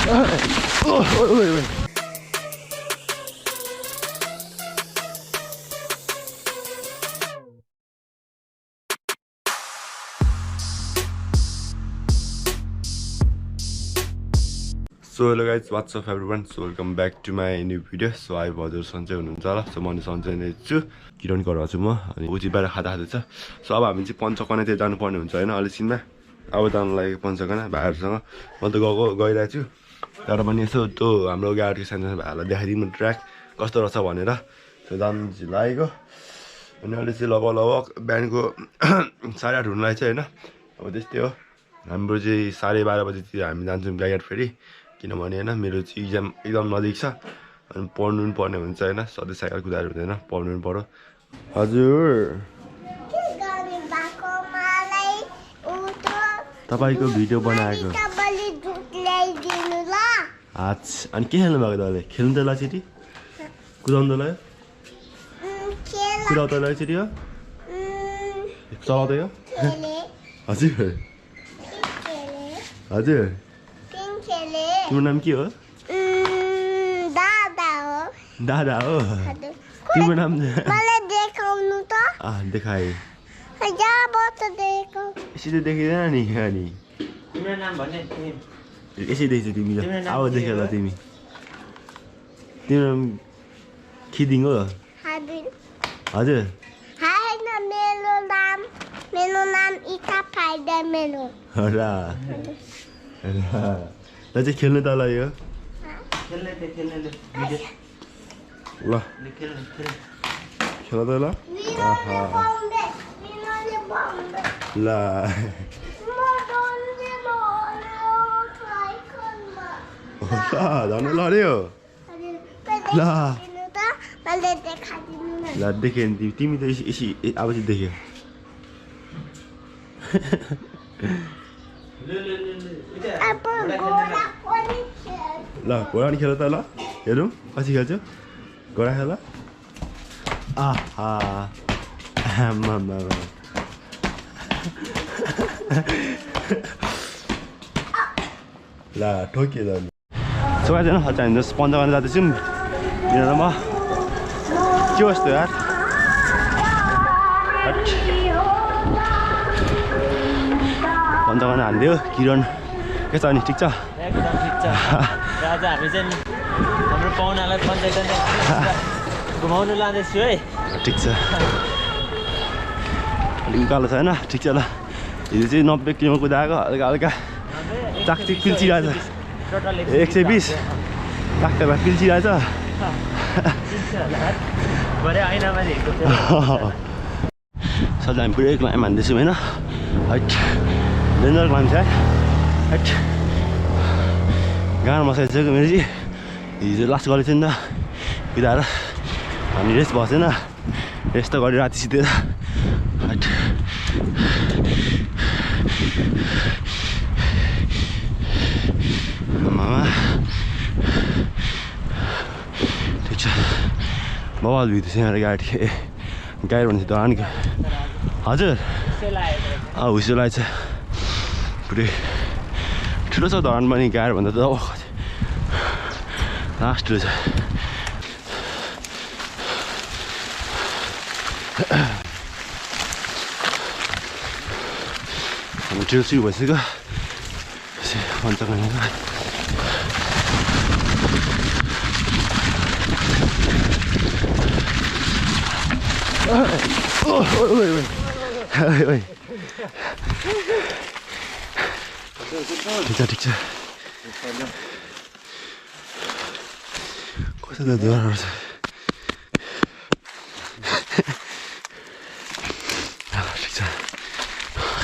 So hello guys, what's up everyone? So welcome back to my new video. So I was सन्चै हुनुहुन्छ होला. So म सन्चै नै छु. किरण गरेको छु म. अनि उजी बाहिर खाँदै छ. So अब हामी चाहिँ पञ्चकन्यातिर जानुपर्ने हुन्छ हैन अलिसिनमा. अब जानुलाई पञ्चकन्या भाइहरुसँग म त गइरहेको छु. तर पनि यसो त्यो हाम्रो गाडीको सानो भाइहरुलाई देखाइदिनु ट्र्याक कस्तो रहेछ भनेर. So जानु चाहिँ लागेको. अनि अहिले चाहिँ लगभग बिहानको 8:30 हुन लागेछ हैन. अब त्यस्तै हो. हाम्रो चाहिँ 12:30 बजेतिर हामी जान्छौँ गाइड फेरि. किनभने हैन मेरो चाहिँ एक्जाम एकदम नजिक छ अनि पढ्नु पनि पर्ने हुन्छ हैन सधैँ साइकल कुदाएर हुँदैन पढ्नु पनि पर्यो हजुर के गर्ने बाको मलाई उतो तपाईको भिडियो बनाएको तपाईले दुध ल्याइदिनु ल अच्छा अनि के खेल्नु भएको तले खेल्नु त ल छिटी कुदाउनु त ल कुदाउ त ल छिटी हो चलाउँदै हो हजुर हजुर तिम्रो नाम के हो दादा हो दादा हो तिम्रो नाम मलाई देखाउनु त देखाए यहाँ बस देखाउ यसरी देखिदैन नि अनि तिम्रो नाम भन्ने यसरी देख्छ तिमीले अब देख्यो ल तिमी तिम्रो नाम खिदिङ हो हजुर हैन मेरो नाम इका फाइदा मेरो होला ल चाहिँ खेल्नु त ल यो खेल्ने ल खेल त ल ल जानु लड्यो ल ल देखेँ नि तिमी त यसरी अब चाहिँ देख्यो ल घोडा नि खेल त ल हेरौँ कसरी खेल्छ घोडा खेल ल ठोकियो त सोकाइदिनु खर्च हामी पन्ध्र गर्न जाँदैछौँ किनभने म के कस्तो यार पन्ध्र गर्न हालिदियो किरण के छ अनि ठिक छ एकदम ठिक छ आज हामी चाहिँ हाम्रो पाहुनालाई पञ्चायतले घुमाउनु लाँदैछु है ठिक छ अलिक उकालो छ होइन ठिक छ ल हिजो चाहिँ 90 किलोमा कुदाएको हल्का हल्का चाकचिक पिल्चिरहेछ 120 चाक्टा पिल्चिरहेछ सधैँ हामी पुरै क्लाइम हान्दैछौँ होइन हाइट डेन्जर क्लाइम छ हाइट गाडीमा बसाइसक्यो मेरो चाहिँ हिजो लास्ट गरेको थियो नि त कुदाएर हामी रेस्ट भएको छैन रेस्ट त गरेर राति सिधै हाइट आमामा ठिक छ बवाल भित्र छ यहाँ गाडी गाडी भनेपछि धरानको हजुर हुस्यो लागेको छ पुरै ठुलो छ धरान पनि गाडी भन्दा त लास्ट ठुलो छ हामी ट्रेल सुरु भइसक्यो पञ्चकन्याको ठिक छ कस्तो त डर छ ठिक छ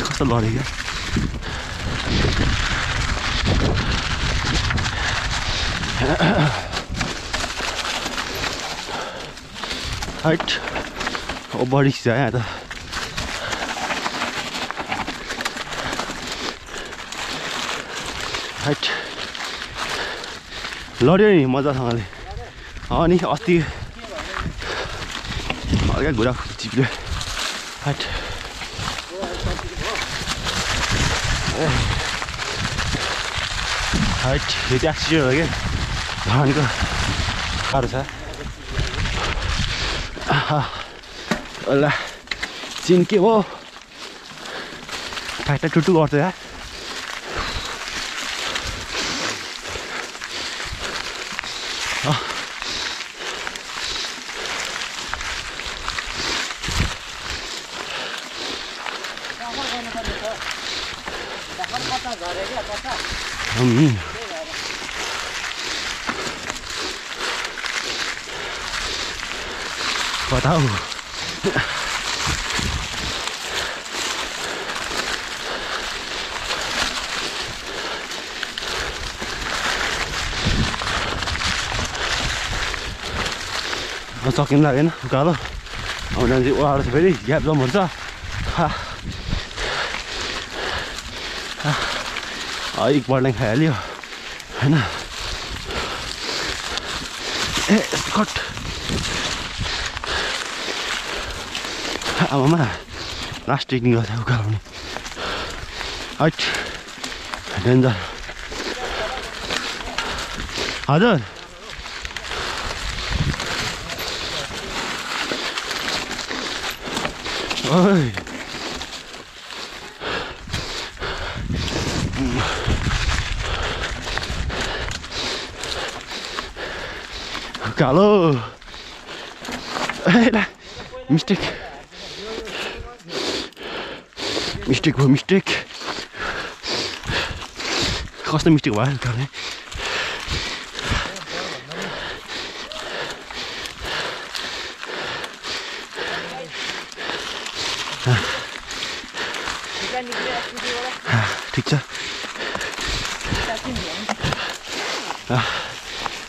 कस्तो लड्यो क्या हाइट बढी छ यहाँ त हाइट लड्यो नि मजासँगले अनि अस्ति हल्का घुरा चिप्यो हाइट हाइट यो चाहिँ एक्सिडेन्ट हो कि धरानको गाह्रो छ ल चिन के हो ठ्याक्ठ्याक टुटु गर्छ यार कता हो सकिनु लागेन उकालो आउँदा चाहिँ उहाँहरू चाहिँ फेरि ग्याप जम्हरू छ एकपल्ट खाइहाल्यो होइन ए कट आमामा लास्ट टेक्निकल छ उकालो हाइट डेन्जर हजुर ओइ कालो मिस्टेक हो मिस्टेक कस्तो मिस्टेक भयो कालो ठिक छ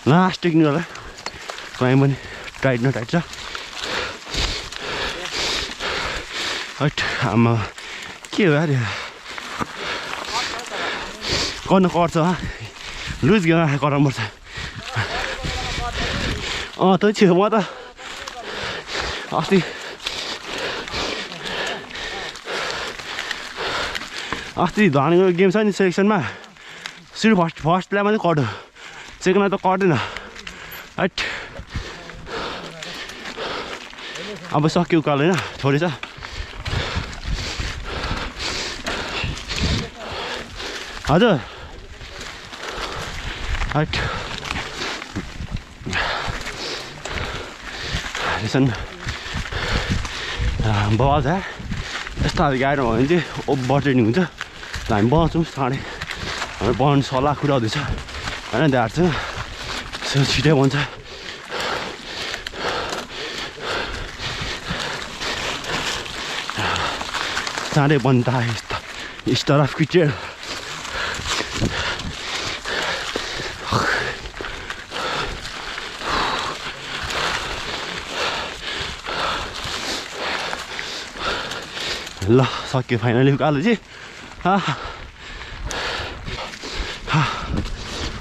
लास्ट टेक्निकल कहीँ पनि टाइट न टाइट छ हट आमा के हो यार गर्नु पर्छ लुज गराएर कराउनुपर्छ त छियो म त अस्ति धरानको गेम छ नि सेलेक्सनमा सुरु फर्स्टलाई मात्रै कट्यो सेकेन्डमा त कटेन हट अब सक्यो उकालो होइन थोरै छ हजुर हट लिसन बवाल छ यस्तो खालको गाडीमा भयो भने चाहिँ ओभर ट्रेनिङ हुन्छ हामी बनाउँछौँ साढे हामी बनाउने सल्लाह कुरा हुँदैछ होइन ध्यान छ छिटै हुन्छ साढे बनता है इस तरफ की ट्रेन ल सक्यो फाइनली उकालो चाहिँ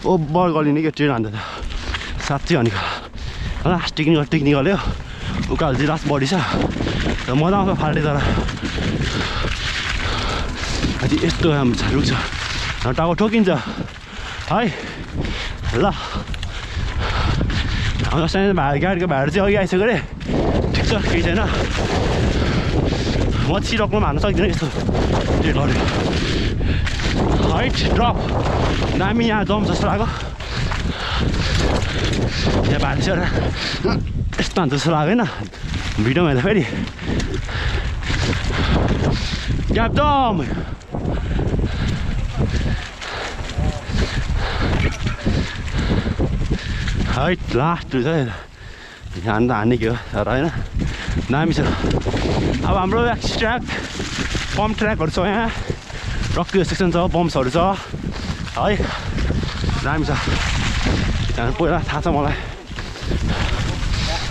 ओभर गरिने क्या ट्रेन अन्त साँच्चै अनि लास्ट टेक्निकल हो उकालो चाहिँ लास्ट बडी छ र मजा आउँछ फाल्टे तर अझै यस्तो राम्रो छ रुख छ टाउको ठोकिन्छ है ल हाम्रो सानो गाडीको भाडा चाहिँ अघि आइसक्यो अरे ठिक छ केही छैन म छिरोक्नु हाल्न सक्दिनँ यस्तो त्यो गऱ्यो हाइट ड्रप दामी यहाँ जम जस्तो लाग्यो यहाँ भारी छ यस्तो हान्छ जस्तो लाग्यो होइन भिडियोमा हेर्दा फेरि ग्याप जम हाइट लास्ट छ यहाँ त हान्ने के हो तर होइन दामी छ अब हाम्रो एक्स ट्र्याक पम्प ट्र्याकहरू छ यहाँ रक्की सेक्सन छ बम्प्सहरू छ है दामी छ त्यहाँ पहिला थाहा छ मलाई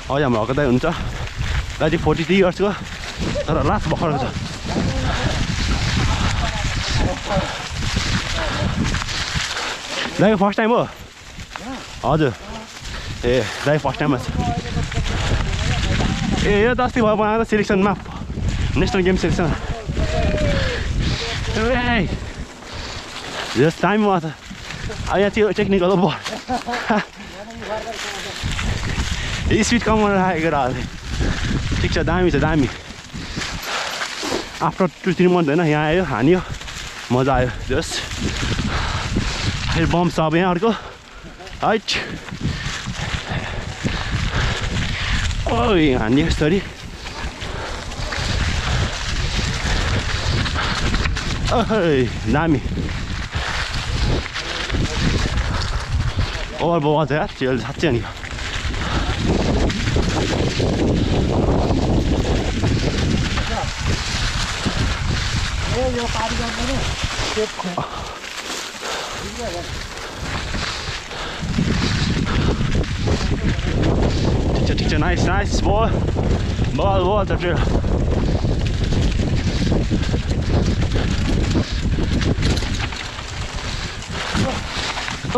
अहिले हाम्रो हकदाइ हुन्छ दाइ चाहिँ 43 इयर्सको तर लास्ट भर्खरको छ दाइको फर्स्ट टाइम हो हजुर ए दाइ फर्स्ट टाइममा छ ए यो त अस्ति भयो बनाएको सेलेक्सनमा नेसनल गेम सेलेक्सन यस टाइममा छ यहाँ चाहिँ टेक्निकल भयो स्पिड कम गरेर राखेको रहले ठिक छ दामी छ दामी आफ्टर 2-3 मन्थ होइन यहाँ आयो हान्यो मजा आयो जस्ट फेरि बम्प छ अब यहाँ अर्को हाइट ओइ हान्यो यसरी दामी ओभर बल छ यार चेल साँच्चै नि ठिक छ नाइस नाइस बल छ ट्रेल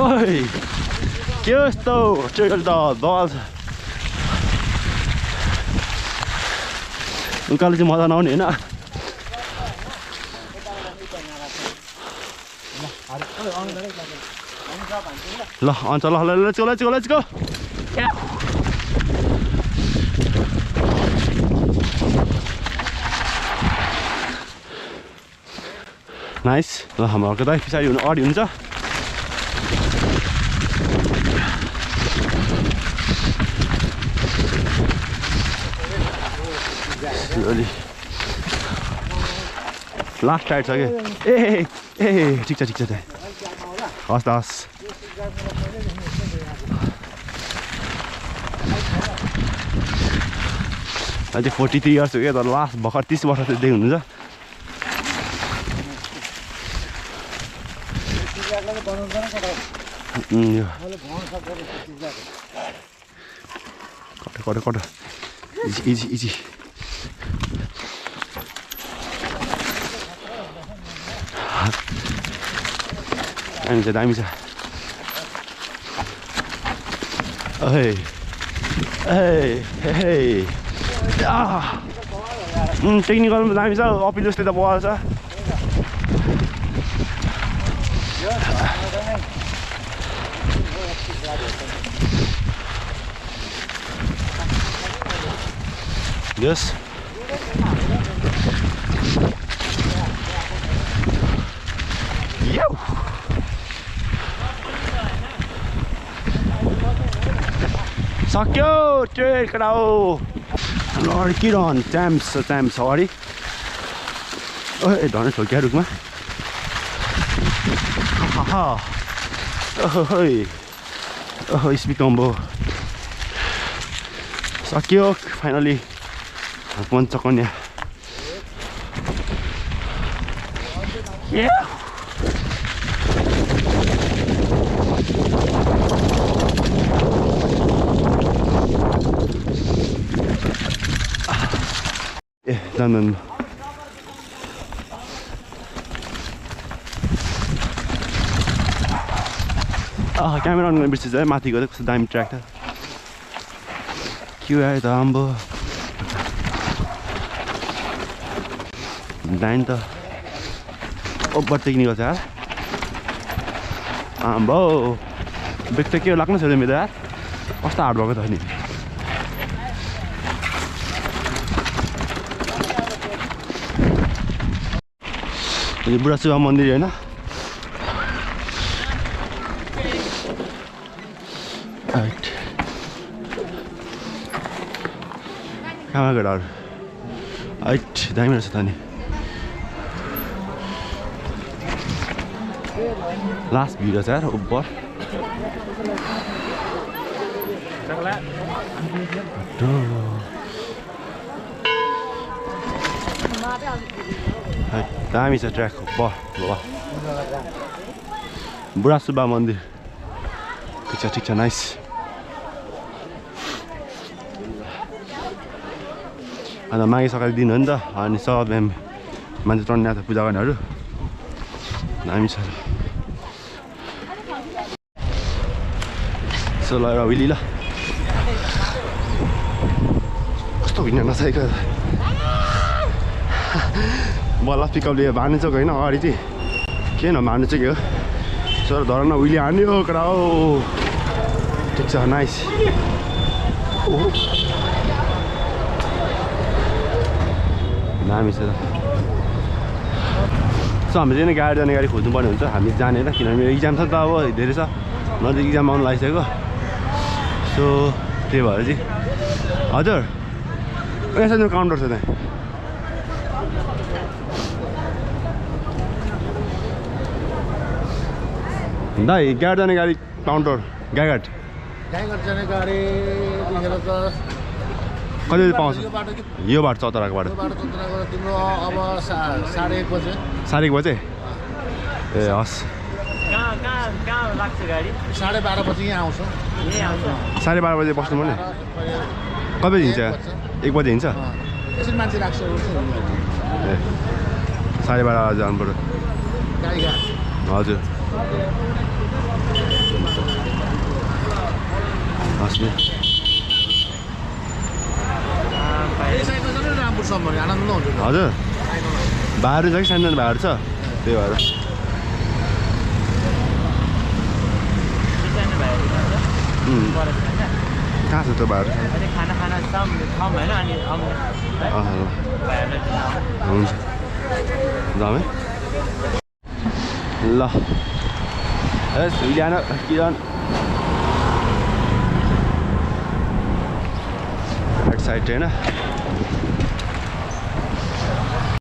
ओइ के यस्तो ट्रेल त बल छ उकालो चाहिँ मजा नआउने होइन ल अन्त ल लेट्स गो नाइस ल हाम्रो अर्को दाइ पछाडि हुनु अडी हुन्छ लास्ट टाइट छ कि ए ठिक छ हस् अझै 43 इयर्स हो क्या तर लास्ट भर्खर 30 वर्ष चाहिँ देखि हुनुहुन्छ कट इजी दामी छ टेक्निकल दामी छ अपिल जस्तै त बल छ Yes. Yo. सक्यो ट्रेल कराओ लड्किरहन टाइम्स अगाडि धन ठोक्या रुखमा ओहो स्पिड कम्बो सक्यो फाइनली पञ्चकन्या जान क्यामेरा अन गर्ने बिर्सेछ है माथि गएर कस्तो दामी ट्र्याक त के आयो त आम्बो दाइन त ओभर टेक्निकल छ यार आम्बो ब्रेक त के लाग्नु छ मेरो यार कस्तो हार्ड भएको त नि यो बुढा शिव मन्दिर होइन कहाँ केटाहरू हाइट दामी रहेछ त नि लास्ट भ्यू रहेछ यार उपर दामी छ ट्र्याक बुढा सुब्बा मन्दिर ठिक छ नाइस अन्त माघे सकाले दिन हो नि त अनि सब मान्छे टन्ने आएको पूजा गर्नेहरू दामी छ यसो ल विली ल कस्तो हिँड्न नसकेको बल्ल पिकअपले भानु चोक होइन अगाडि चाहिँ के न भानु चोक हो सर धरानमा उहिले हान्यो कडा हो ठिक छ नाइस दामी छ सो हामी चाहिँ गाडी जाने गाडी खोज्नुपर्ने हुन्छ हामी जानेन किनभने मेरो इक्जाम छ त अब धेरै छ नजिक इक्जाम आउनु लागिसक्यो सो त्यही भएर चाहिँ हजुर यसो काउन्टर छ त्यहाँ दाइ गाडी जाने गाडी काउन्टर गाईघाट जाने गाडी कति पाउँछ यो बाटो चौताराको बाटो तिम्रो अब 1:30 बजे 1:30 बजे ए हस् कहाँ लाग्छ गाडी 12:30 बजे यहाँ आउँछ 12:30 बजे बस्नु पर्ने कति बजी हिँड्छ 1 बजे हिँड्छ यसरी मान्छे राख्छ ए 12:30 जानु पर्यो हजुर हस् नि रामपुरसम्म आनन्द हुन्छ हजुर बाह्र छ कि सानो बाह्र छ त्यही भएर कहाँ छ त बाह्र हुन्छ जाउँ है ल किरण राइट साइड होइन